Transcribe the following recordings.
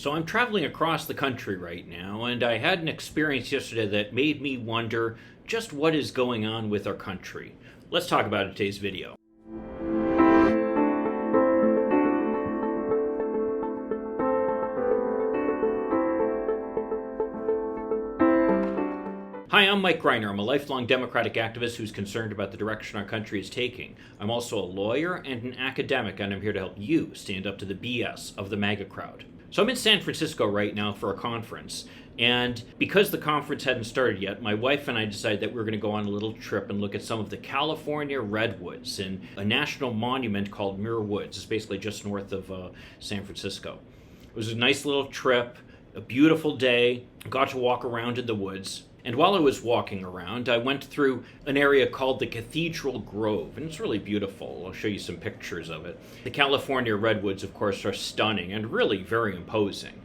So I'm traveling across the country right now, and I had an experience yesterday that made me wonder just what is going on with our country. Let's talk about it in today's video. Hi, I'm Mike Greiner. I'm a lifelong Democratic activist who's concerned about the direction our country is taking. I'm also a lawyer and an academic, and I'm here to help you stand up to the BS of the MAGA crowd. So I'm in San Francisco right now for a conference, and because the conference hadn't started yet, my wife and I decided that we were going to go on a little trip and look at some of the California redwoods in a national monument called Muir Woods. It's basically just north of San Francisco. It was a nice little trip, a beautiful day, got to walk around in the woods. And while I was walking around, I went through an area called the Cathedral Grove, and it's really beautiful. I'll show you some pictures of it. The California redwoods, of course, are stunning and really very imposing.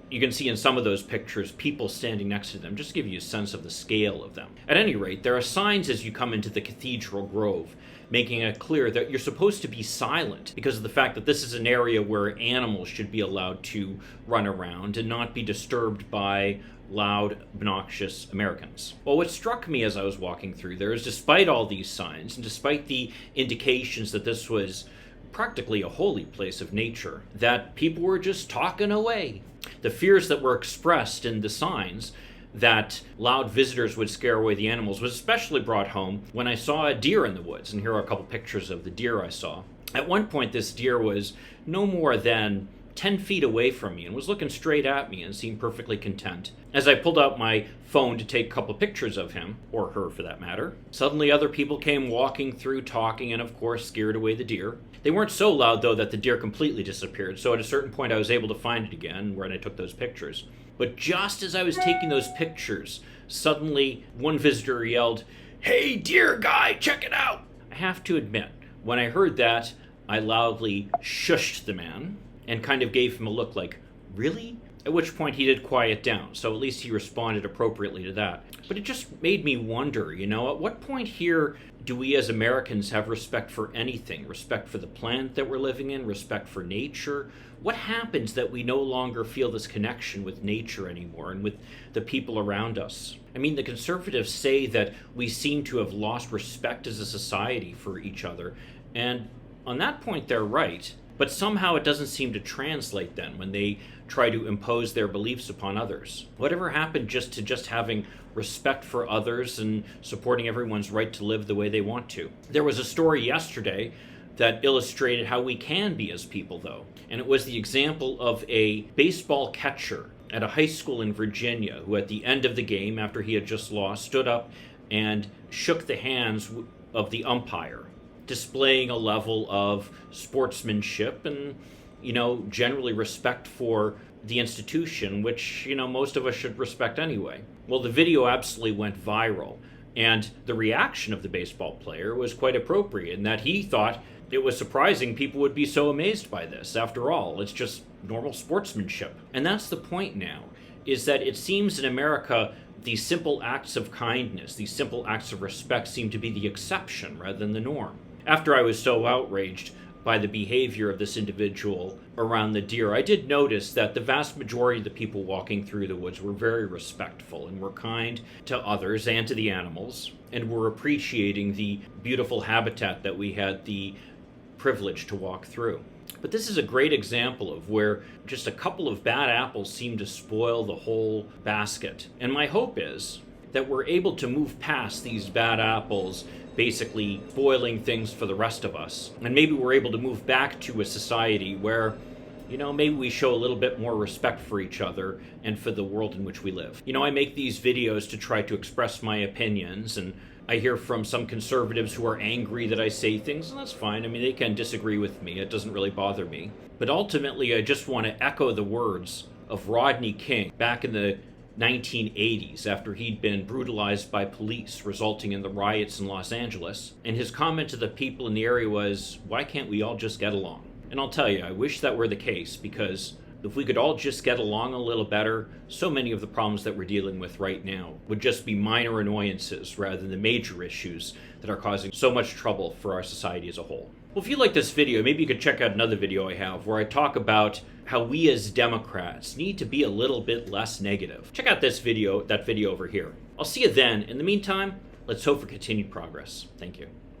You can see in some of those pictures people standing next to them, just to give you a sense of the scale of them. At any rate, there are signs as you come into the Cathedral Grove, making it clear that you're supposed to be silent because of the fact that this is an area where animals should be allowed to run around and not be disturbed by loud, obnoxious Americans. Well, what struck me as I was walking through there is despite all these signs and despite the indications that this was practically a holy place of nature, that people were just talking away. The fears that were expressed in the signs that loud visitors would scare away the animals was especially brought home when I saw a deer in the woods, and here are a couple pictures of the deer I saw. At one point, this deer was no more than 10 feet away from me and was looking straight at me and seemed perfectly content. As I pulled out my phone to take a couple pictures of him, or her for that matter, suddenly other people came walking through talking and of course scared away the deer. They weren't so loud though that the deer completely disappeared, so at a certain point I was able to find it again when I took those pictures. But just as I was taking those pictures, suddenly one visitor yelled, "Hey deer guy, check it out!" I have to admit, when I heard that, I loudly shushed the man and kind of gave him a look like, "Really?" At which point he did quiet down, so at least he responded appropriately to that. But it just made me wonder, at what point here do we as Americans have respect for anything? Respect for the planet that we're living in? Respect for nature? What happens that we no longer feel this connection with nature anymore and with the people around us? I mean, the conservatives say that we seem to have lost respect as a society for each other, and on that point they're right. But somehow it doesn't seem to translate then when they try to impose their beliefs upon others. Whatever happened to just having respect for others and supporting everyone's right to live the way they want to? There was a story yesterday that illustrated how we can be as people, though. And it was the example of a baseball catcher at a high school in Virginia who at the end of the game, after he had just lost, stood up and shook the hands of the umpire, displaying a level of sportsmanship and, generally respect for the institution, which, most of us should respect anyway. Well, the video absolutely went viral, and the reaction of the baseball player was quite appropriate in that he thought it was surprising people would be so amazed by this. After all, it's just normal sportsmanship. And that's the point now, is that it seems in America these simple acts of kindness, these simple acts of respect seem to be the exception rather than the norm. After I was so outraged by the behavior of this individual around the deer, I did notice that the vast majority of the people walking through the woods were very respectful and were kind to others and to the animals, and were appreciating the beautiful habitat that we had the privilege to walk through. But this is a great example of where just a couple of bad apples seem to spoil the whole basket. And my hope is that we're able to move past these bad apples basically spoiling things for the rest of us. And maybe we're able to move back to a society where, maybe we show a little bit more respect for each other and for the world in which we live. I make these videos to try to express my opinions, and I hear from some conservatives who are angry that I say things, and that's fine. I mean, they can disagree with me. It doesn't really bother me. But ultimately, I just want to echo the words of Rodney King back in the 1980s after he'd been brutalized by police, resulting in the riots in Los Angeles. And his comment to the people in the area was, "Why can't we all just get along?" And I'll tell you, I wish that were the case, because if we could all just get along a little better, so many of the problems that we're dealing with right now would just be minor annoyances rather than the major issues that are causing so much trouble for our society as a whole. Well, if you like this video, maybe you could check out another video I have where I talk about how we as Democrats need to be a little bit less negative. Check out that video over here. I'll see you then. In the meantime, let's hope for continued progress. Thank you.